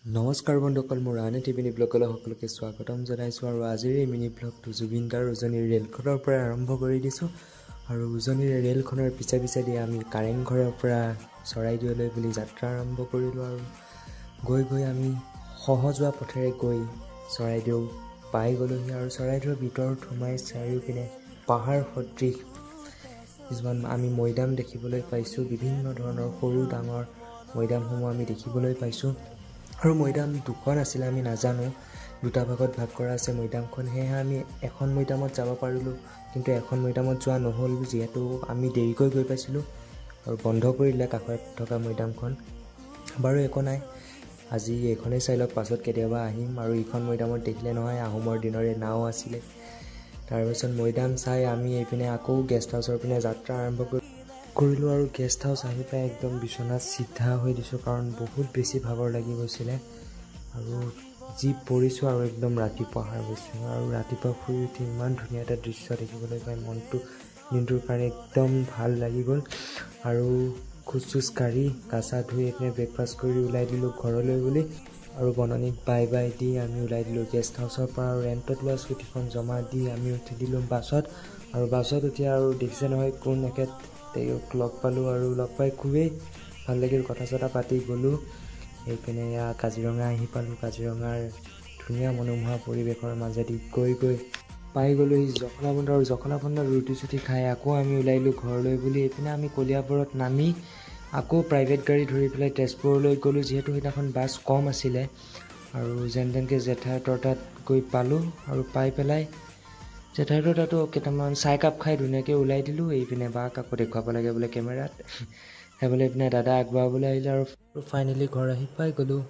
নমস্কাৰ বন্ধুসকল, মোৰ আন এটি মিনি ব্লগলৈ সকলোকে স্বাগতম জনাইছোঁ। আৰু আজিৰ এই মিনি ব্লগটো জুবিন দাৰ উজনিৰ ৰেলখনৰ পৰা আৰম্ভ কৰি দিছোঁ। আৰু উজনিৰ ৰেলখনৰ পিছে পিছে দি আমি কাৰেংঘৰৰ পৰা চৰাইদেউলৈ বুলি যাত্ৰা আৰম্ভ কৰিলোঁ। আৰু গৈ গৈ আমি সহযোৱা পথেৰে গৈ চৰাইদেউ পাই গ'লোহি। আৰু চৰাইদেউৰ ভিতৰত সোমাই চাৰিওপিনে পাহাৰ সদৃশ কিছুমান আমি মৈদাম দেখিবলৈ পাইছোঁ। বিভিন্ন ধৰণৰ সৰু ডাঙৰ মৈদামসমূহ আমি দেখিবলৈ পাইছোঁ। আৰু মৈদাম দুখন আছিলে, আমি নাজানো, দুটা ভাগত ভাগ কৰা আছে মৈদামখন। সেয়েহে আমি এখন মৈদামত যাব পাৰিলোঁ, কিন্তু এখন মৈদামত যোৱা নহ'ল, যিহেতু আমি দেৰিকৈ গৈ পাইছিলোঁ আৰু বন্ধ কৰি দিলে কাষত থকা মৈদামখন। বাৰু একো নাই, আজি এইখনেই চাই লওক, পাছত কেতিয়াবা আহিম। আৰু এইখন মৈদামত দেখিলে নহয়, আহোমৰ দিনৰে নাও আছিলে। তাৰপিছত মৈদাম চাই আমি এইপিনে আকৌ গেষ্ট হাউচৰ পিনে যাত্ৰা আৰম্ভ কৰিলোঁ। আৰু গেষ্ট হাউচ আহি পাই একদম বিচনাত চিধা হৈ দিছোঁ, কাৰণ বহুত বেছি ভাগৰ লাগি গৈছিলে। আৰু যি পৰিছোঁ আৰু একদম ৰাতিপুৱা সাৰ গৈছোঁ। আৰু ৰাতিপুৱা শুই উঠি ইমান ধুনীয়া এটা দৃশ্য দেখিবলৈ পাই মনটো দিনটোৰ কাৰণে একদম ভাল লাগি গ'ল। আৰু খোজ চোজ কাঢ়ি গা চা ধুই এইপিনে ব্ৰেকফাষ্ট কৰি ওলাই দিলোঁ ঘৰলৈ বুলি। আৰু বননিক বাই বাই দি আমি ওলাই দিলোঁ গেষ্ট হাউচৰ পৰা। আৰু ৰেণ্টত লোৱা স্কুটিখন জমা দি আমি উঠি দিলোঁ বাছত। আৰু বাছত উঠি আৰু দেখিছে নহয় কোন একে তেওঁক লগ পালোঁ। আৰু লগ পাই খুবেই ভাল লাগিল, কথা চথা পাতি গ'লোঁ। এইপিনে এয়া কাজিৰঙা আহি পালোঁ। কাজিৰঙাৰ ধুনীয়া মনোমোহা পৰিৱেশৰ মাজেদি গৈ গৈ পাই গ'লোহি জখলাবন্ধা। আৰু জখলাবন্ধাত ৰুটি চুটি খাই আকৌ আমি ওলাই দিলোঁ ঘৰলৈ বুলি। এইপিনে আমি কলিয়াবৰত নামি আকৌ প্ৰাইভেট গাড়ী ধৰি পেলাই তেজপুৰলৈ গ'লোঁ, যিহেতু সেইদিনাখন বাছ কম আছিলে। আৰু যেন তেনকৈ জেঠাইহঁতৰ তাত গৈ পালোঁ। আৰু পাই পেলাই জেঠাইহঁতৰ তাতো কেইটামান চাহ কাপ খাই ধুনীয়াকৈ ওলাই দিলোঁ। এইপিনে বাক আকৌ দেখুৱাব লাগে বোলে কেমেৰাত, সেইবুলি এইপিনে দাদা আগবঢ়াবলৈ আহিলে। আৰু ফাইনেলি ঘৰ আহি পাই গ'লোঁ।